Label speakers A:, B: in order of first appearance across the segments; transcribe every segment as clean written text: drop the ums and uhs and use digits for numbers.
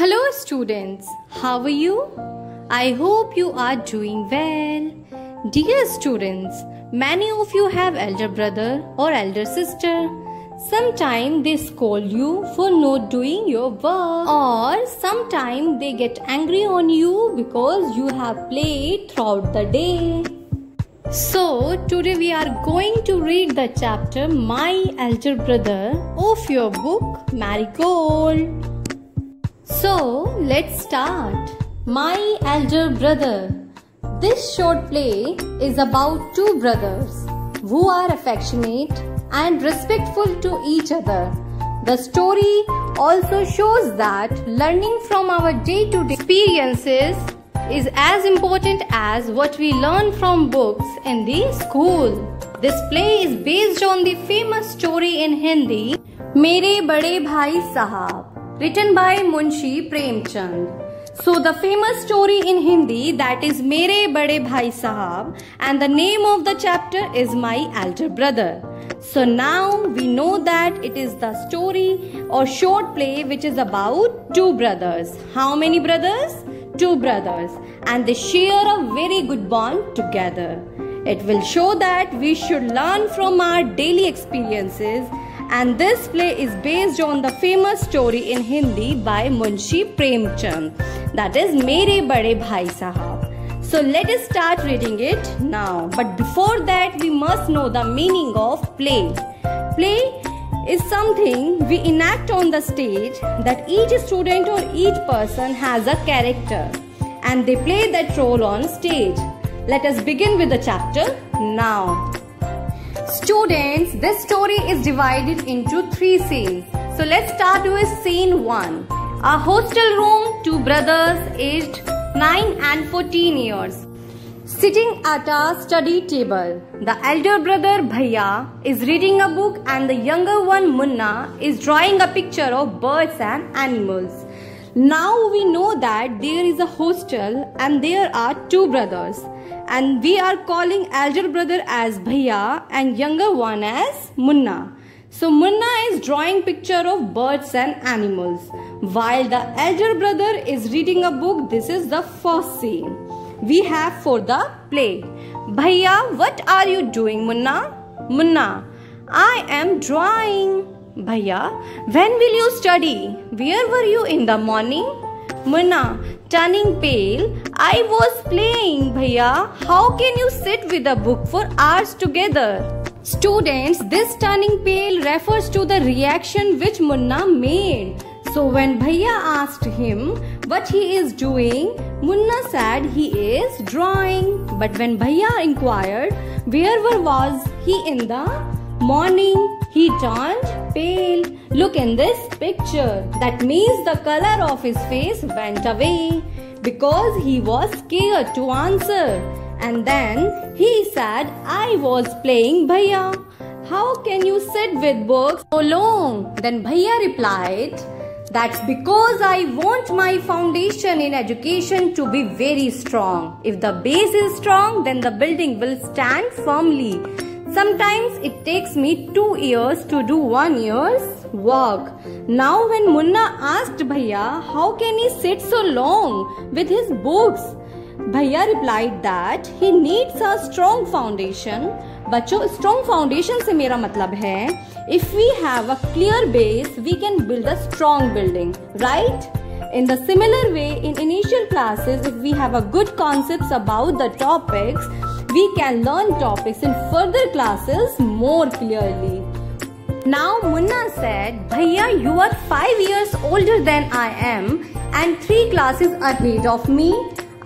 A: Hello students, how are you? I hope you are doing well. Dear students, many of you have elder brother or elder sister. Sometimes they scold you for not doing your work, or sometimes they get angry on you because you have played throughout the day. So today we are going to read the chapter My Elder Brother of your book Marigold. So let's start. My Elder Brother. This short play is about two brothers who are affectionate and respectful to each other. The story also shows that learning from our day-to-day experiences is as important as what we learn from books in the school. This play is based on the famous story in Hindi, Mere Bade Bhai Sahab, written by Munshi Premchand. So the famous story in Hindi, that is Mere Bade Bhai Sahab, and the name of the chapter is My Elder Brother. So now we know that it is the story or short play which is about two brothers. How many brothers? Two brothers, and they share a very good bond together. It will show that we should learn from our daily experiences, and this play is based on the famous story in Hindi by Munshi Premchand, that is Mere Bade Bhai Sahab. So let us start reading it now. But before that, we must know the meaning of play. Play is something we enact on the stage that each student or each person has a character and they play that role on stage. Let us begin with the chapter now. Students, this story is divided into three scenes. So let's start with scene 1. A hostel room, two brothers aged 9 and 14 years, sitting at a study table. The elder brother Bhaiya is reading a book and the younger one Munna is drawing a picture of birds and animals. Now we know that there is a hostel and there are two brothers, and we are calling elder brother as Bhaiya and younger one as Munna. So Munna is drawing picture of birds and animals while the elder brother is reading a book. This is the first scene we have for the play. Bhaiya, what are you doing, Munna? Munna, I am drawing. Bhaiya, when will you study? Where were you in the morning? Munna, turning pale, I was playing. Bhaiya, how can you sit with a book for hours together? Students, this turning pale refers to the reaction which Munna made. So when Bhaiya asked him what he is doing, Munna said he is drawing. But when Bhaiya inquired where was he in the morning, he turned pale. Look in this picture. That means the color of his face went away because he was scared to answer. And then he said, I was playing. Bhaiya, how can you sit with books so long? Then Bhaiya replied, that's because I want my foundation in education to be very strong. If the base is strong, then the building will stand firmly. Sometimes it takes me 2 years to do 1 year's work. Now when Munna asked Bhaiya, how can he sit so long with his books? Bhaiya replied that he needs a strong foundation. बच्चों, strong foundation से मेरा मतलब है, if we have a clear base, we can build a strong building, right? In the similar way, in initial classes, if we have a good concepts about the topics, we can learn topics in further classes more clearly. Now Munna said, Bhaiya, you are 5 years older than I am and 3 classes ahead of me.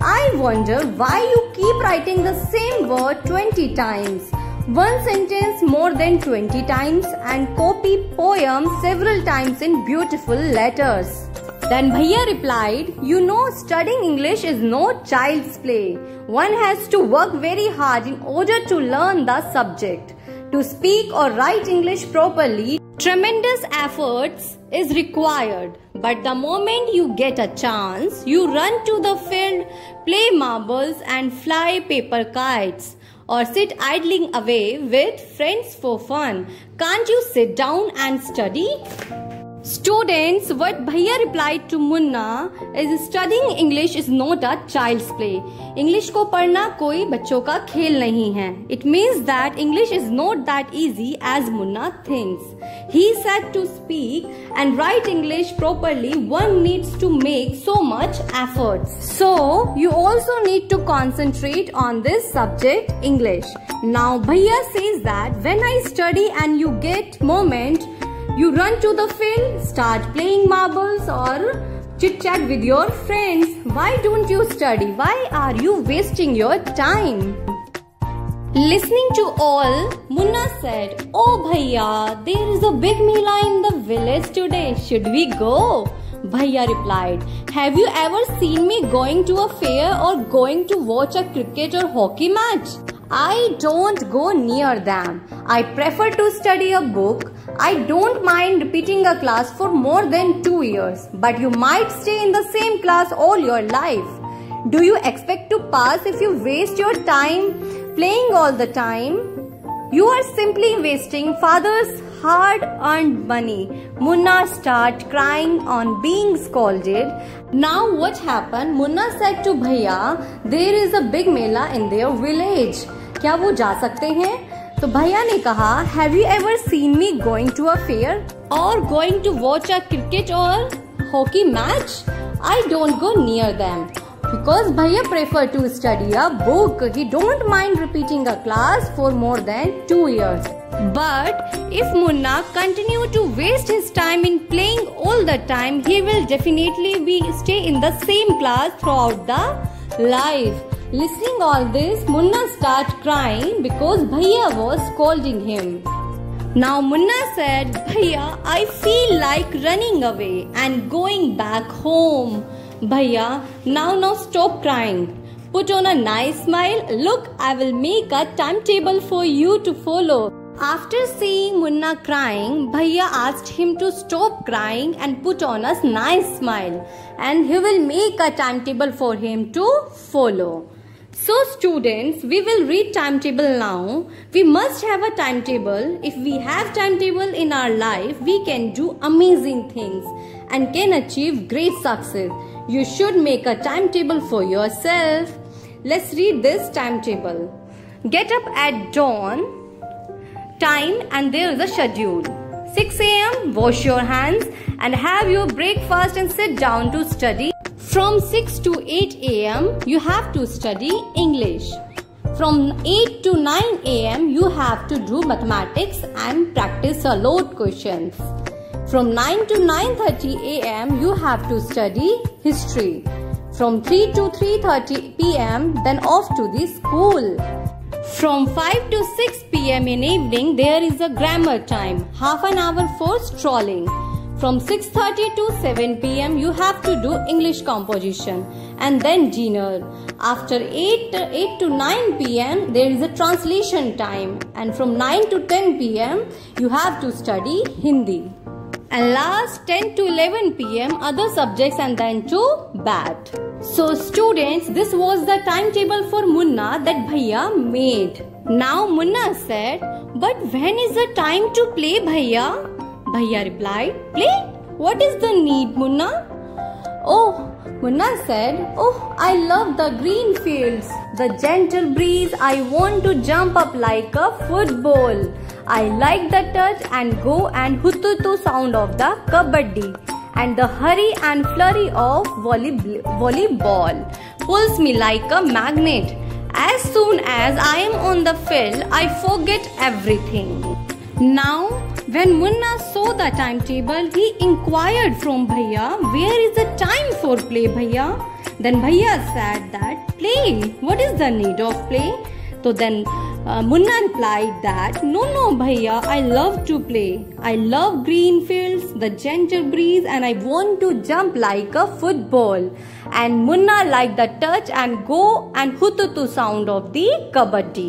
A: I wonder why you keep writing the same word 20 times, one sentence more than 20 times, and copy poems several times in beautiful letters. Then Bhaiya replied, you know, studying English is no child's play. One has to work very hard in order to learn the subject. To speak or write English properly, tremendous efforts is required. But the moment you get a chance, you run to the field, play marbles and fly paper kites, or sit idling away with friends for fun. Can't you sit down and study? Students, what Bhaiya replied to Munna is studying English is not a child's play. English को पढ़ना कोई बच्चों का खेल नहीं है. It means that English is not that easy as Munna thinks. He said to speak and write English properly, one needs to make so much effort. So, you also need to concentrate on this subject, English. Now, Bhaiya says that when I study and you get moment, you run to the field, start playing marbles or chit chat with your friends. Why don't you study? Why are you wasting your time? Listening to all, Munna said, "Oh Bhaiya, there is a big Mela in the village today. Should we go?" Bhaiya replied, "Have you ever seen me going to a fair or going to watch a cricket or hockey match? I don't go near them. I prefer to study a book. I don't mind repeating a class for more than 2 years, but you might stay in the same class all your life. Do you expect to pass if you waste your time playing all the time? You are simply wasting father's hard-earned money." Munna started crying on being scolded. Now what happened? Munna said to Bhaiya, "There is a big Mela in their village. क्या वो जा सकते हैं?" तो भैया ने कहा, "Have you ever seen me going to a fair or going to watch a cricket or hockey match? I don't go near them because Bhaiya prefer to study a book. He don't mind repeating a class for more than 2 years. But if Munna continue to waste his time in playing all the time, he will definitely stay in the same class throughout the life." Listening all this, Munna started crying because Bhaiya was scolding him. Now Munna said, "Bhaiya, I feel like running away and going back home." Bhaiya, now stop crying. Put on a nice smile. Look, I will make a timetable for you to follow. After seeing Munna crying, Bhaiya asked him to stop crying and put on a nice smile, and he will make a timetable for him to follow. So students, we will read timetable now. We must have a timetable. If we have timetable in our life, we can do amazing things and can achieve great success. You should make a timetable for yourself. Let's read this timetable. Get up at dawn time and there is a schedule. 6 a.m. wash your hands and have your breakfast and sit down to study. From 6 to 8 a.m. you have to study English. From 8 to 9 a.m. you have to do mathematics and practice a lot questions. From 9 to 9:30 a.m. you have to study history. From 3 to 3:30 p.m. then off to the school. From 5 to 6 p.m. in evening there is a grammar time, half an hour for strolling. From 6:30 to 7 p.m. you have to do English composition and then dinner. After 8 to 9 p.m. there is a translation time, and from 9 to 10 p.m. you have to study Hindi. And last 10 to 11 p.m. other subjects and then to bed. So students, this was the timetable for Munna that Bhaiya made. Now Munna said, "But when is the time to play, Bhaiya?" Bhaiya replied, "Play? What is the need, Munna?" "Oh," Munna said, "Oh, I love the green fields, the gentle breeze. I want to jump up like a football. I like the touch and go and hututu sound of the kabaddi and the hurry and flurry of volleyball pulls me like a magnet. As soon as I am on the field, I forget everything." Now, when Munna saw the timetable, he inquired from Bhaiya, "Where is the time for play, Bhaiya?" Then Bhaiya said that, "Play? What is the need of play?" So then Munna replied that, No, Bhaiya, I love to play. I love green fields, the gentle breeze, and I want to jump like a football." And Munna liked the touch and go and hututu sound of the kabaddi.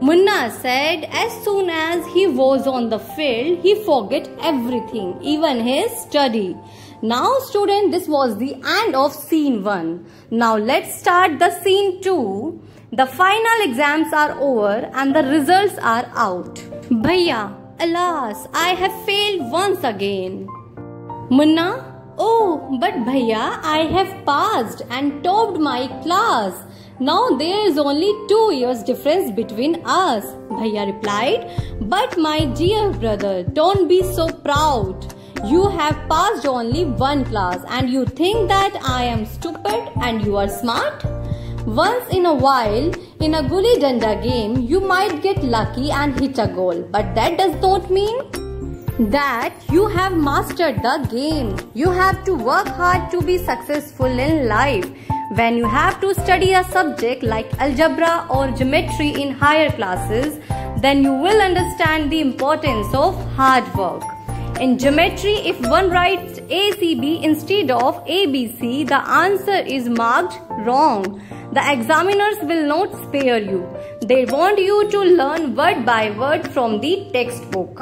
A: Munna said as soon as he was on the field, he forget everything, even his study. Now student, this was the end of scene 1. Now let's start the scene 2. The final exams are over and the results are out. Bhaiya, alas, I have failed once again. Munna, oh, but Bhaiya, I have passed and topped my class. Now there is only 2 years difference between us. Bhaiya replied, but my dear brother, don't be so proud. You have passed only 1 class and you think that I am stupid and you are smart? Once in a while, in a gulli danda game, you might get lucky and hit a goal, but that does not mean that you have mastered the game. You have to work hard to be successful in life. When you have to study a subject like algebra or geometry in higher classes, then you will understand the importance of hard work. In geometry, if one writes ACB instead of ABC, the answer is marked wrong. The examiners will not spare you. They want you to learn word by word from the textbook.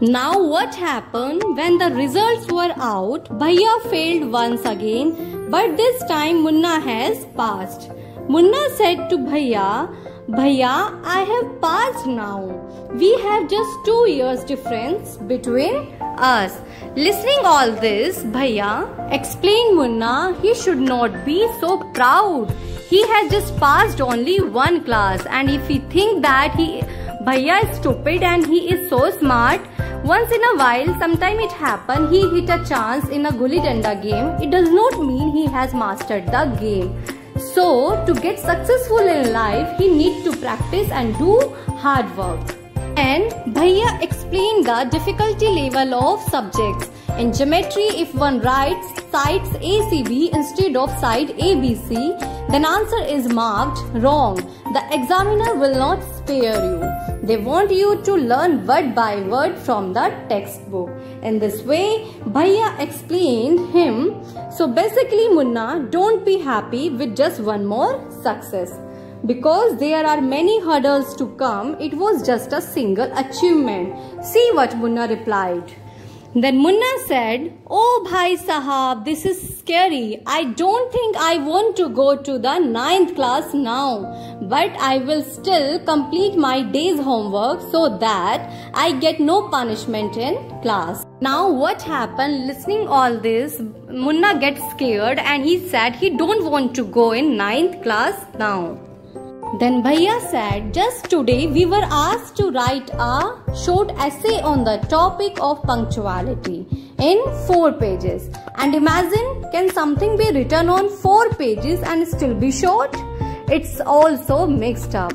A: Now what happened when the results were out? Bhaiya failed once again, but this time Munna has passed. Munna said to Bhaiya, Bhaiya, I have passed now. We have just 2 years difference between us. Listening all this, Bhaiya explained Munna he should not be so proud. He has just passed only 1 class, and if he think that Bhaiya is stupid and he is so smart, once in a while, sometime it happen, he hit a chance in a gulli danda game. It does not mean he has mastered the game. So, to get successful in life, he need to practice and do hard work. And Bhaiya explained the difficulty level of subjects. In geometry, if one writes sides ACB instead of side ABC, then answer is marked wrong. The examiner will not spare you. They want you to learn word by word from the textbook. In this way, Bhaiya explained him. So basically, Munna, don't be happy with just one more success. Because there are many hurdles to come, it was just a single achievement. See what Munna replied. Then Munna said, oh Bhai Sahab, this is scary. I don't think I want to go to the 9th class now. But I will still complete my day's homework so that I get no punishment in class. Now what happened? Listening all this, Munna gets scared and he said he don't want to go in 9th class now. Then Bhaiya said, just today we were asked to write a short essay on the topic of punctuality in 4 pages. And imagine, can something be written on 4 pages and still be short? It's also mixed up.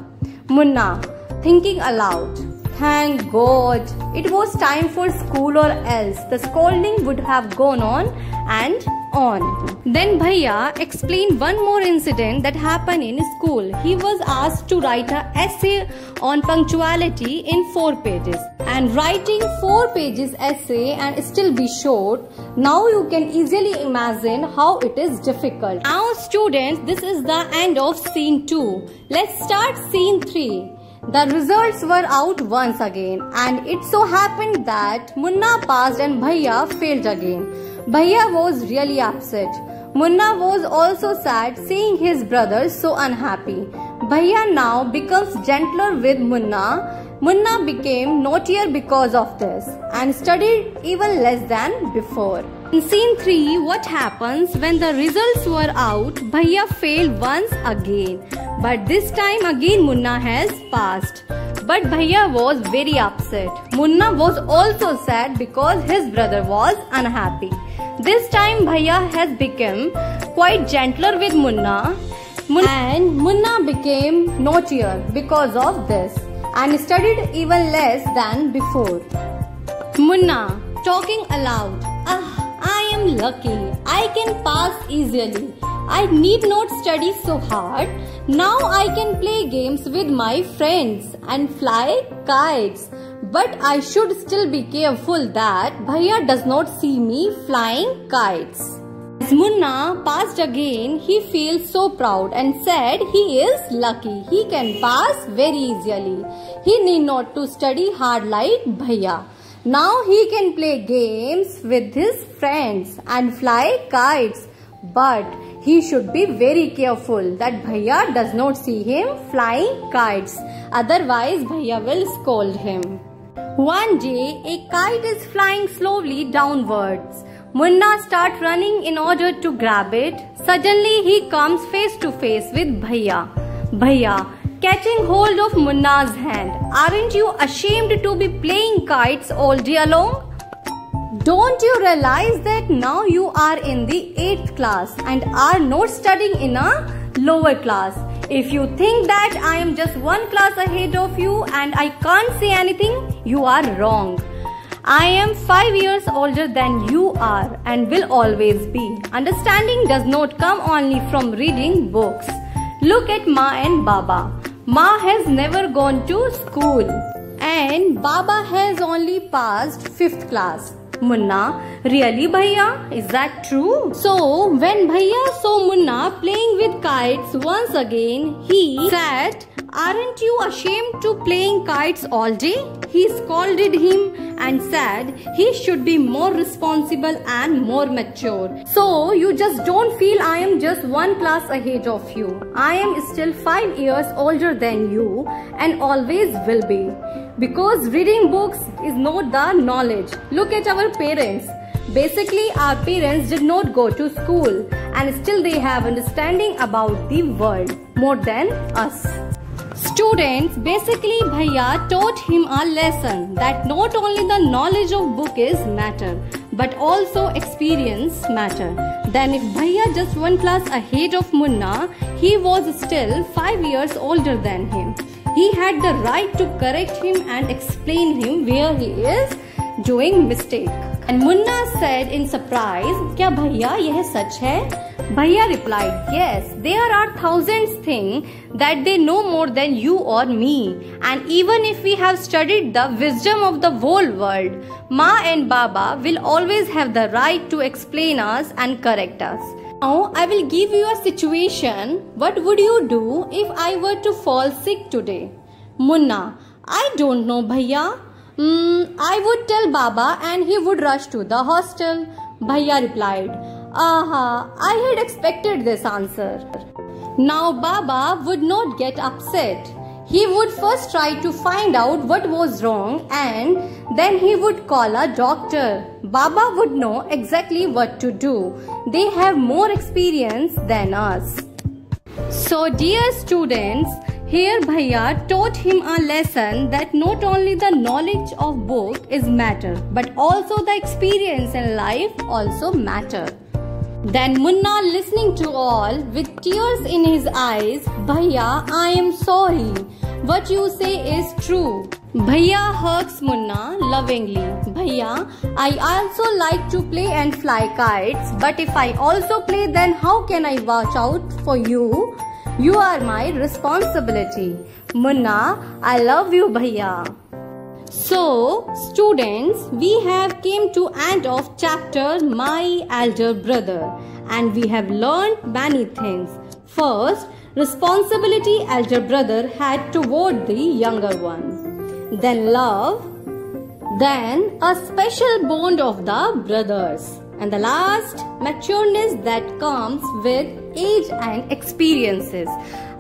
A: Munna, thinking aloud, thank God, it was time for school or else the scolding would have gone on and on. Then Bhaiya explained one more incident that happened in school. He was asked to write an essay on punctuality in 4 pages. And writing 4 pages essay and still be short, now you can easily imagine how it is difficult. Now students, this is the end of scene 2. Let's start scene 3. The results were out once again, and it so happened that Munna passed and Bhaiya failed again. Bhaiya was really upset. Munna was also sad seeing his brother so unhappy. Bhaiya now becomes gentler with Munna. Munna became naughtier because of this and studied even less than before. In scene 3, what happens when the results were out? Bhaiya failed once again. But this time again Munna has passed. But Bhaiya was very upset. Munna was also sad because his brother was unhappy. This time Bhaiya has become quite gentler with Munna. And Munna became naughtier because of this and studied even less than before. Munna, talking aloud, I am lucky. I can pass easily. I need not study so hard. Now I can play games with my friends and fly kites. But I should still be careful that Bhaiya does not see me flying kites. As Munna passed again, he feels so proud and said he is lucky. He can pass very easily. He need not to study hard like Bhaiya. Now he can play games with his friends and fly kites. But he should be very careful that Bhaiya does not see him flying kites. Otherwise, Bhaiya will scold him. One day, a kite is flying slowly downwards. Munna starts running in order to grab it. Suddenly he comes face to face with Bhaiya. Bhaiya, catching hold of Munna's hand. Aren't you ashamed to be playing kites all day long? Don't you realize that now you are in the 8th class and are not studying in a lower class? If you think that I am just one class ahead of you and I can't say anything, you are wrong. I am 5 years older than you are and will always be. Understanding does not come only from reading books. Look at Ma and Baba. Ma has never gone to school and Baba has only passed 5th class. Munna, really Bhaiya? Is that true? So, when Bhaiya saw Munna playing with kites once again, he said, "Aren't you ashamed to playing kites all day?" He scolded him and said he should be more responsible and more mature. So, you just don't feel I am just one class ahead of you. I am still 5 years older than you and always will be. Because reading books is not the knowledge. Look at our parents. Basically, our parents did not go to school and still they have understanding about the world more than us. Students, basically Bhaiya taught him a lesson that not only the knowledge of book is matter, but also experience matter. Then if Bhaiya just one class ahead of Munna, he was still 5 years older than him. He had the right to correct him and explain him where he is doing mistake. And Munna said in surprise, "Kya Bhaiya, yeh sach hai?" Bhaiya replied, "Yes, there are thousands things that they know more than you or me. And even if we have studied the wisdom of the whole world, Ma and Baba will always have the right to explain us and correct us. Now I will give you a situation. What would you do if I were to fall sick today?" Munna, "I don't know Bhaiya. I would tell Baba and he would rush to the hostel." Bhaiya replied, "Aha, I had expected this answer." Now Baba would not get upset. He would first try to find out what was wrong and then he would call a doctor. Baba would know exactly what to do. They have more experience than us. So dear students, here Bhaiya taught him a lesson that not only the knowledge of book is matter, but also the experience in life also matter. Then Munna, listening to all with tears in his eyes, "Bhaiya, I am sorry. What you say is true." Bhaiya hugs Munna lovingly. "Bhaiya, I also like to play and fly kites, but if I also play, then how can I watch out for you? You are my responsibility." Munna, "I love you, Bhaiya." So, students, we have came to end of chapter My Elder Brother and we have learned many things. First, responsibility elder brother had toward the younger one. Then love. Then a special bond of the brothers. And the last, matureness that comes with age and experiences.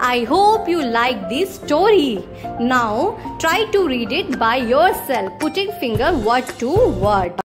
A: I hope you like this story. Now try to read it by yourself, putting finger word to word.